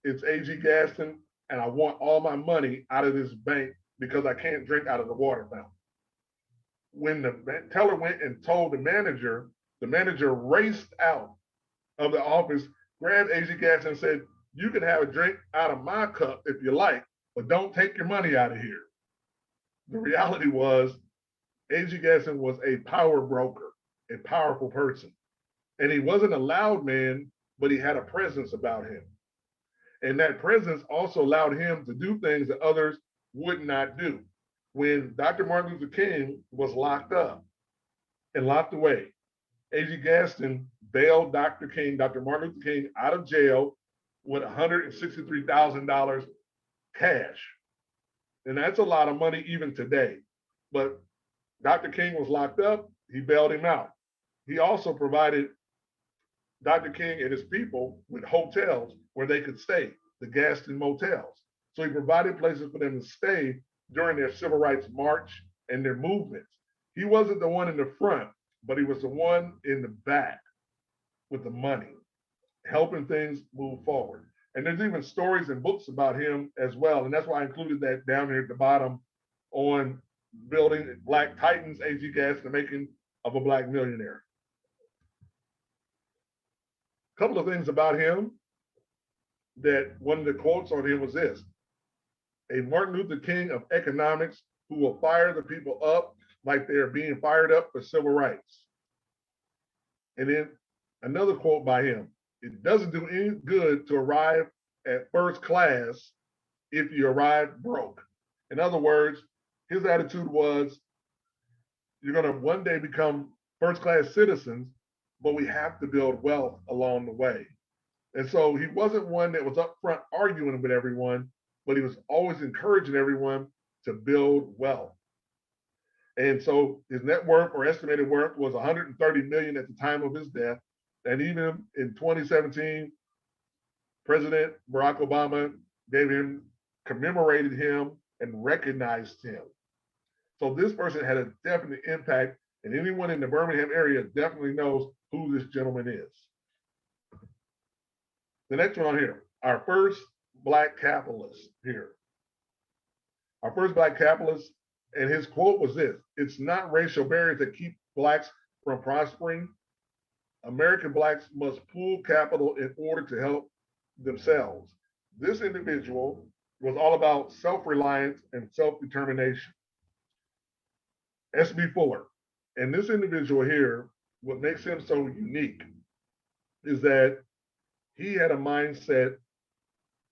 it's A.G. Gaston and I want all my money out of this bank because I can't drink out of the water fountain. When the teller went and told the manager raced out of the office, grabbed A.G. Gaston and said, you can have a drink out of my cup if you like, but don't take your money out of here. The reality was A.G. Gaston was a power broker, a powerful person. And he wasn't a loud man, but he had a presence about him. And that presence also allowed him to do things that others would not do. When Dr. Martin Luther King was locked up and locked away, A.G. Gaston bailed Dr. Martin Luther King, out of jail with $163,000 cash. And that's a lot of money even today. But Dr. King was locked up, he bailed him out. He also provided Dr. King and his people with hotels where they could stay, the Gaston motels. So he provided places for them to stay during their civil rights march and their movements. He wasn't the one in the front, but he was the one in the back with the money, helping things move forward. And there's even stories and books about him as well. And that's why I included that down here at the bottom on building Black Titans, A.G. Gaston, the making of a Black millionaire. A couple of things about him, that one of the quotes on him was this: a Martin Luther King of economics who will fire the people up like they're being fired up for civil rights. And then another quote by him: it doesn't do any good to arrive at first class if you arrive broke. In other words, his attitude was, you're going to one day become first class citizens, but we have to build wealth along the way. And so he wasn't one that was up front arguing with everyone, but he was always encouraging everyone to build wealth. And so his net worth or estimated worth was 130 million at the time of his death. And even in 2017, President Barack Obama commemorated him and recognized him. So this person had a definite impact, and anyone in the Birmingham area definitely knows who this gentleman is. The next one on here, our first Black capitalist here. Our first Black capitalist, and his quote was this: it's not racial barriers that keep Blacks from prospering. American Blacks must pool capital in order to help themselves. This individual was all about self-reliance and self-determination. S.B. Fuller. And this individual here, what makes him so unique is that he had a mindset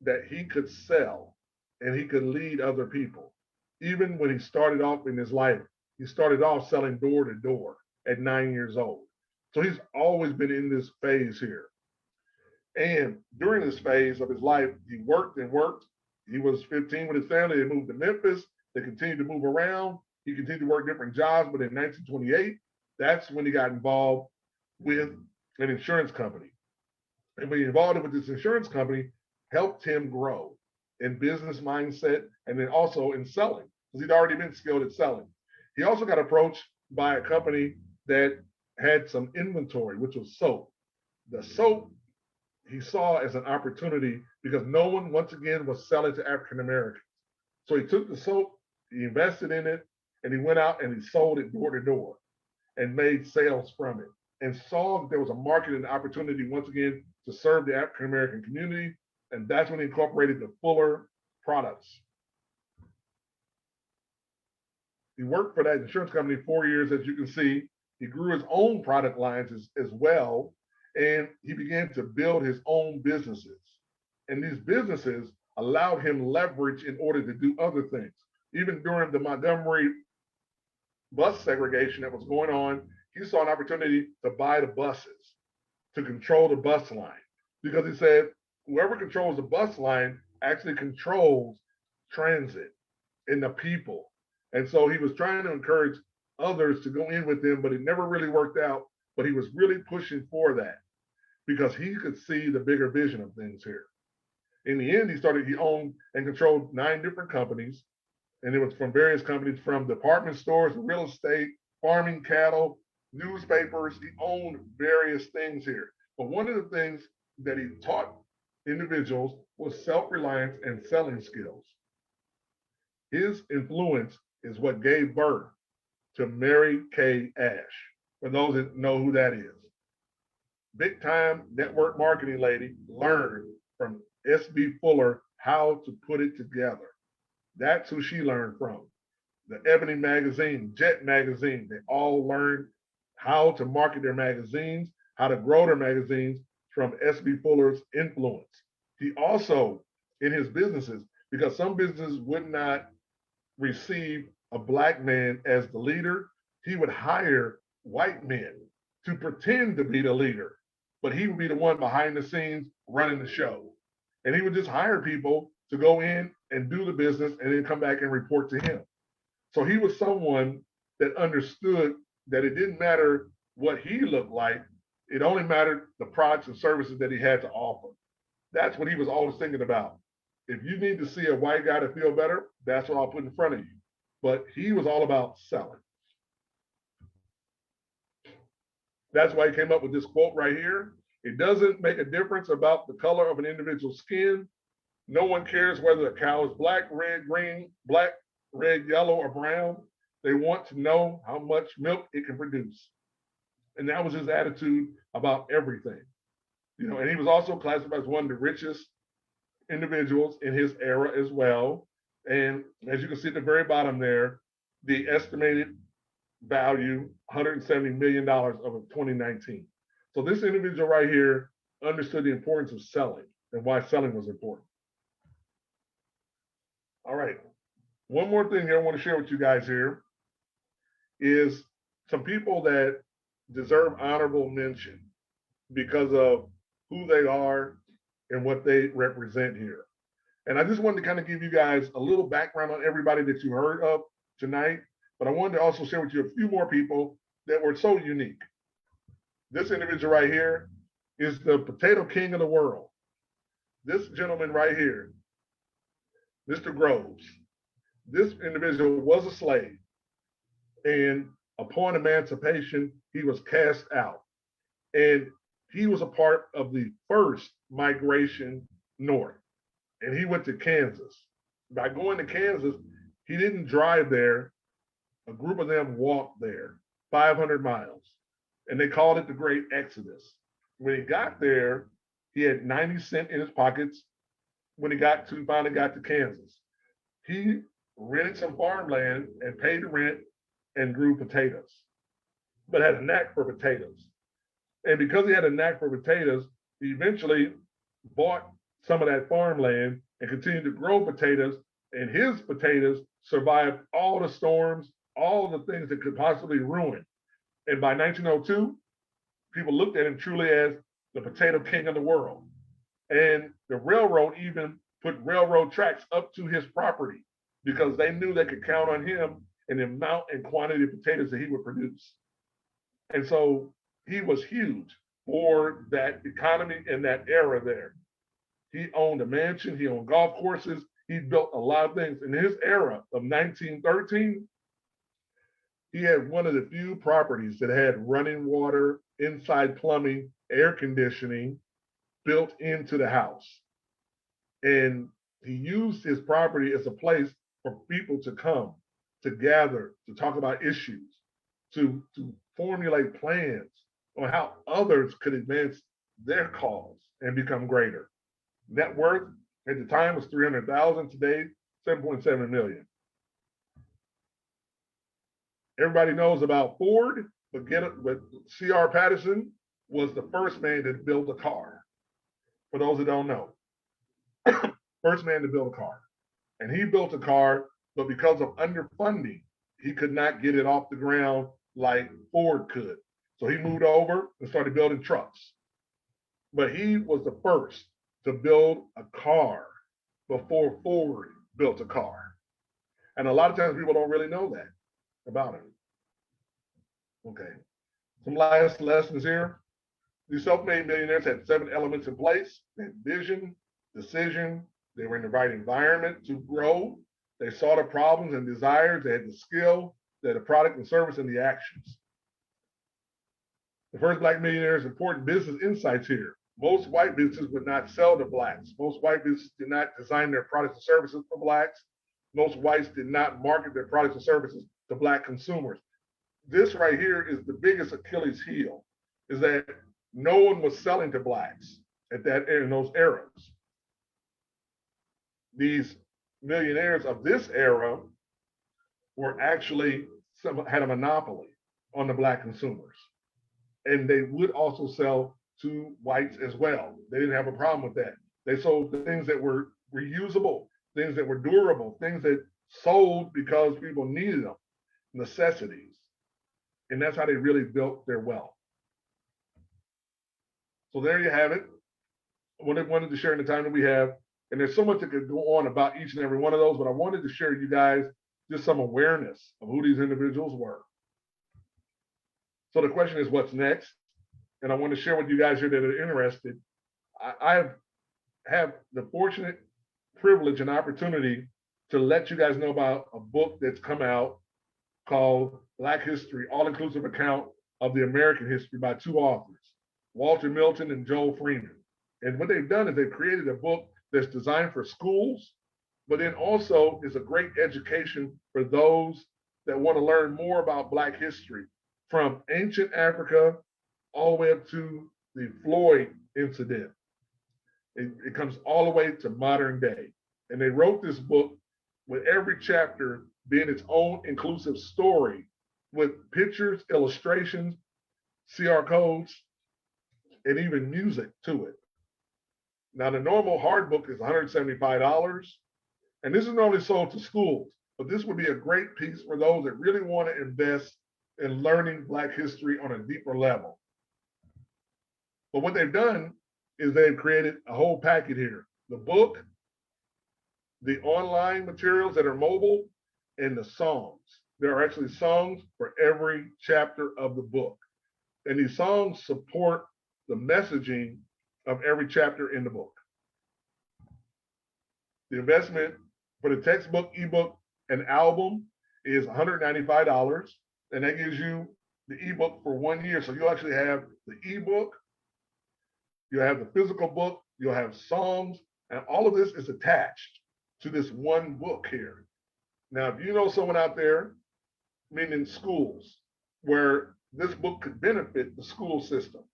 that he could sell and he could lead other people. Even when he started off in his life, he started off selling door to door at 9 years old. So he's always been in this phase here. And during this phase of his life, he worked and worked. He was 15 with his family. They moved to Memphis. They continued to move around. He continued to work different jobs, but in 1928, that's when he got involved with an insurance company. And being involved with this insurance company helped him grow in business mindset and then also in selling, because he'd already been skilled at selling. He also got approached by a company that had some inventory, which was soap. The soap he saw as an opportunity because no one, once again, was selling to African Americans. So he took the soap, he invested in it, and he went out and he sold it door to door and made sales from it, and saw that there was a market and opportunity once again to serve the African American community. And that's when he incorporated the Fuller products. He worked for that insurance company 4 years, as you can see. He grew his own product lines as well, and he began to build his own businesses. And these businesses allowed him leverage in order to do other things. Even during the Montgomery bus segregation that was going on, he saw an opportunity to buy the buses, to control the bus line, because he said whoever controls the bus line actually controls transit and the people. And so he was trying to encourage others to go in with him, but it never really worked out. But he was really pushing for that because he could see the bigger vision of things here. In the end, he owned and controlled 9 different companies. And it was from various companies, from department stores, real estate, farming cattle, newspapers. He owned various things here. But one of the things that he taught individuals was self-reliance and selling skills. His influence is what gave birth to Mary Kay Ash, for those that know who that is. Big time network marketing lady learned from S.B. Fuller how to put it together. That's who she learned from. The Ebony magazine, Jet magazine, they all learned how to market their magazines, how to grow their magazines from S.B. Fuller's influence. He also, in his businesses, because some businesses would not receive a black man as the leader, he would hire white men to pretend to be the leader, but he would be the one behind the scenes running the show. And he would just hire people to go in and do the business and then come back and report to him. So he was someone that understood that it didn't matter what he looked like, it only mattered the products and services that he had to offer. That's what he was always thinking about. If you need to see a white guy to feel better, that's what I'll put in front of you. But he was all about selling. That's why he came up with this quote right here. It doesn't make a difference about the color of an individual's skin. No one cares whether a cow is black, red, green, black, red, yellow, or brown. They want to know how much milk it can produce. And that was his attitude about everything. And he was also classified as one of the richest individuals in his era as well. And as you can see at the very bottom there, the estimated value, $170 million of 2019. So this individual right here understood the importance of selling and why selling was important. All right. One more thing here I want to share with you guys here is some people that deserve honorable mention because of who they are and what they represent here. And I just wanted to kind of give you guys a little background on everybody that you heard of tonight, but I wanted to also share with you a few more people that were so unique. This individual right here is the potato king of the world. This gentleman right here, Mr. Groves, this individual was a slave, and upon emancipation, he was cast out. And he was a part of the first migration north, and he went to Kansas. By going to Kansas, he didn't drive there. A group of them walked there, 500 miles, and they called it the Great Exodus. When he got there, he had 90 cents in his pockets. When he finally got to Kansas, he rented some farmland and paid the rent and grew potatoes, but had a knack for potatoes. And because he had a knack for potatoes, he eventually bought some of that farmland and continued to grow potatoes. And his potatoes survived all the storms, all the things that could possibly ruin. And by 1902, people looked at him truly as the potato king of the world. And the railroad even put railroad tracks up to his property because they knew they could count on him and the amount and quantity of potatoes that he would produce. And so he was huge for that economy in that era there. He owned a mansion, he owned golf courses, he built a lot of things. In his era of 1913, he had one of the few properties that had running water, inside plumbing, air conditioning built into the house. And he used his property as a place for people to come, to gather, to talk about issues, to formulate plans on how others could advance their cause and become greater. Net worth at the time was 300,000. Today, 7.7 million. Everybody knows about Ford, but C.R. Patterson was the first man that built a car. For those that don't know, first man to build a car. And he built a car, but because of underfunding, he could not get it off the ground like Ford could. So he moved over and started building trucks. But he was the first to build a car before Ford built a car. And a lot of times people don't really know that about him. Okay. Some last lessons here. These self-made millionaires had 7 elements in place. They had vision, decision. They were in the right environment to grow. They saw the problems and desires. They had the skill. They had the product and service and the actions. The First Black Millionaires' important business insights here. Most white businesses would not sell to blacks. Most white businesses did not design their products and services for blacks. Most whites did not market their products and services to black consumers. This right here is the biggest Achilles heel, is that no one was selling to blacks at that in those eras. These millionaires of this era were actually had a monopoly on the black consumers. And they would also sell to whites as well. They didn't have a problem with that. They sold things that were reusable, things that were durable, things that sold because people needed them, necessities. And that's how they really built their wealth. So there you have it. I wanted to share in the time that we have. And there's so much that could go on about each and every one of those, but I wanted to share with you guys just some awareness of who these individuals were. So the question is, what's next? And I want to share with you guys here that are interested. I have the fortunate privilege and opportunity to let you guys know about a book that's come out called Black History, All-Inclusive Account of the American History by 2 authors, Walter Milton and Joel Freeman. And what they've done is they've created a book that's designed for schools, but then also is a great education for those that want to learn more about Black history, from ancient Africa all the way up to the Floyd incident. It comes all the way to modern day. And they wrote this book with every chapter being its own inclusive story with pictures, illustrations, CR codes, and even music to it. Now, the normal hard book is $175, and this is normally sold to schools, but this would be a great piece for those that really want to invest in learning Black history on a deeper level. But what they've done is they've created a whole packet here. The book, the online materials that are mobile, and the songs. There are actually songs for every chapter of the book. And these songs support the messaging of every chapter in the book. The investment for the textbook, ebook, and album is $195. And that gives you the ebook for 1 year. So you'll actually have the ebook, you'll have the physical book, you'll have songs, and all of this is attached to this one book here. Now, if you know someone out there, meaning schools, where this book could benefit the school system,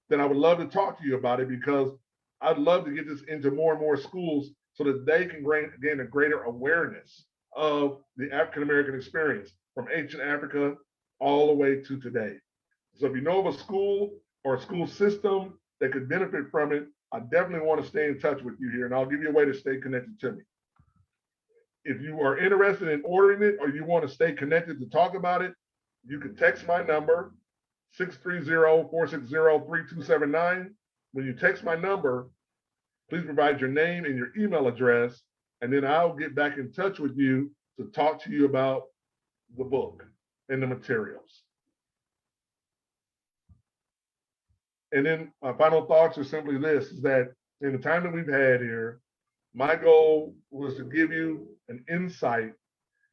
then I would love to talk to you about it, because I'd love to get this into more and more schools so that they can gain a greater awareness of the African-American experience from ancient Africa all the way to today. So if you know of a school or a school system that could benefit from it, I definitely want to stay in touch with you here, and I'll give you a way to stay connected to me. If you are interested in ordering it or you want to stay connected to talk about it, you can text my number, 630-460-3279. When you text my number, please provide your name and your email address, and then I'll get back in touch with you to talk to you about the book and the materials. And then my final thoughts are simply this, is that in the time that we've had here, my goal was to give you an insight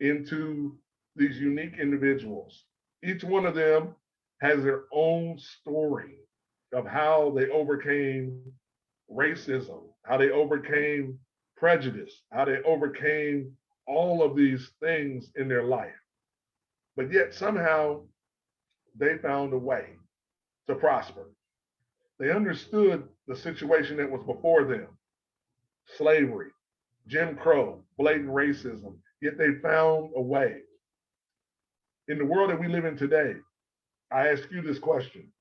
into these unique individuals. Each one of them has their own story of how they overcame racism, how they overcame prejudice, how they overcame all of these things in their life, but yet somehow they found a way to prosper. They understood the situation that was before them: slavery, Jim Crow, blatant racism, yet they found a way. In the world that we live in today, I ask you this question: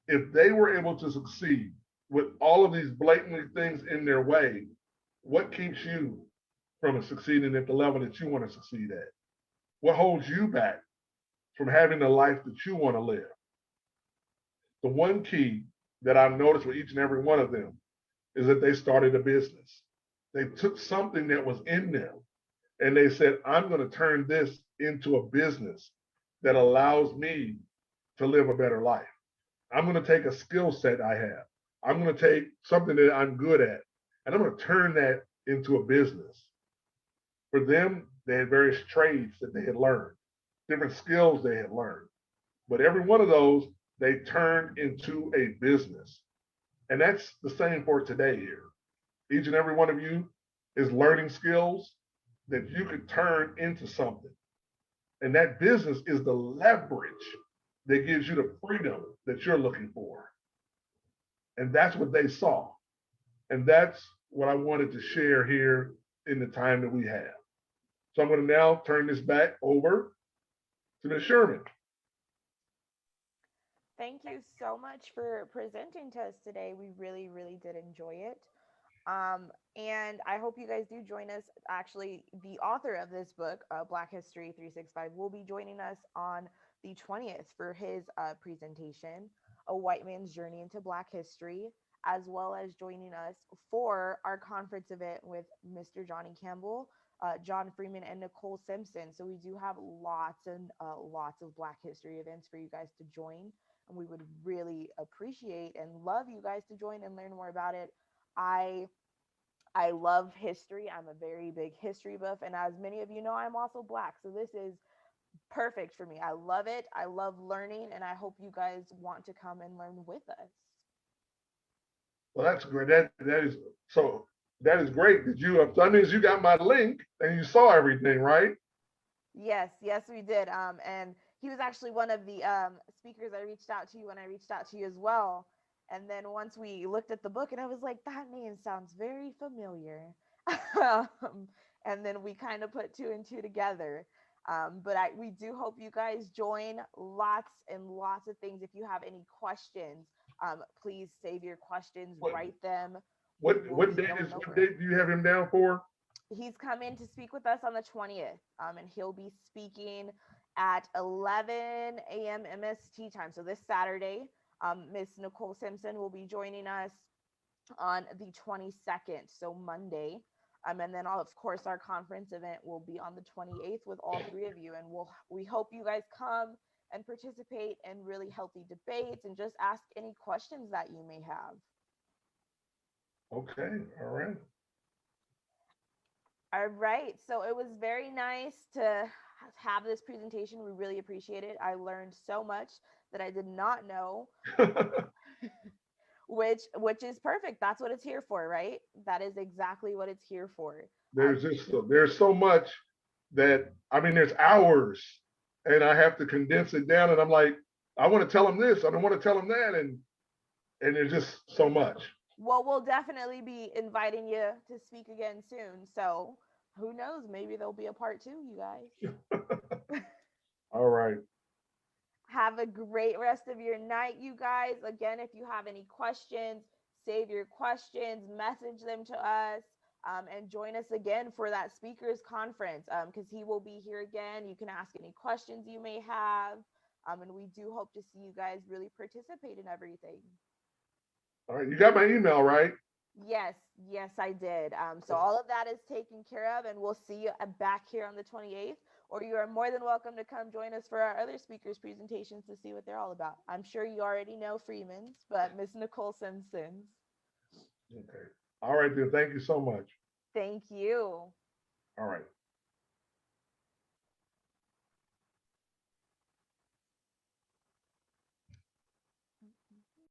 if they were able to succeed with all of these blatant things in their way, what keeps you from succeeding at the level that you want to succeed at? What holds you back from having the life that you want to live? The one key that I've noticed with each and every one of them is that they started a business. They took something that was in them and they said, I'm going to turn this into a business that allows me to live a better life. I'm going to take a skill set I have. I'm going to take something that I'm good at, and I'm going to turn that into a business. For them, they had various trades that they had learned, different skills they had learned. But every one of those, they turned into a business. And that's the same for today here. Each and every one of you is learning skills that you could turn into something. And that business is the leverage that gives you the freedom that you're looking for. And that's what they saw. And that's what I wanted to share here in the time that we have. So I'm going to now turn this back over to Ms. Sherman. Thank you so much for presenting to us today. We really, really did enjoy it. And I hope you guys do join us. Actually, the author of this book, Black History 365, will be joining us on the 20th for his presentation, A White Man's Journey into Black History, as well as joining us for our conference event with Mr. Johnny Campbell, John Freeman, and Nicole Simpson. So we do have lots and lots of Black History events for you guys to join. And we would really appreciate and love you guys to join and learn more about it. I I love history. I'm a very big history buff, and as many of you know, I'm also Black. So this is perfect for me. I love it. I love learning, and I hope you guys want to come and learn with us. Well, that's great. That is great. Did you? That means you got my link and you saw everything, right? Yes, yes, we did. And he was actually one of the speakers I reached out to you when I reached out to you as well. And then once we looked at the book, and I was like, that name sounds very familiar. And then we kind of put two and two together. But we do hope you guys join. Lots and lots of things. If you have any questions, please save your questions, What write them. We what will what be date going is what over it. date do you have him down for? He's coming to speak with us on the 20th, and he'll be speaking at 11 a.m. MST time. So this Saturday, Miss Nicole Simpson will be joining us on the 22nd, so Monday. And then, of course, our conference event will be on the 28th with all three of you. And we hope you guys come and participate in really healthy debates and just ask any questions that you may have. Okay, all right. All right. So it was very nice to have this presentation. We really appreciate it. I learned so much that I did not know, which is perfect. That's what it's here for, right? That is exactly what it's here for. There's so much that I mean there's hours and I have to condense it down and I'm like I want to tell them this, I don't want to tell them that, and there's just so much. Well, we'll definitely be inviting you to speak again soon. So who knows? Maybe there'll be a part two, you guys. All right. Have a great rest of your night, you guys. Again, if you have any questions, save your questions, message them to us, and join us again for that speakers conference because he will be here again. You can ask any questions you may have. And we do hope to see you guys really participate in everything. All right. You got my email, right? Yes, yes, I did. So all of that is taken care of, and we'll see you back here on the 28th. Or you are more than welcome to come join us for our other speakers' presentations to see what they're all about. I'm sure you already know Freeman's, but Miss Nicole Simpson's. Okay. All right then. Thank you so much. Thank you. All right.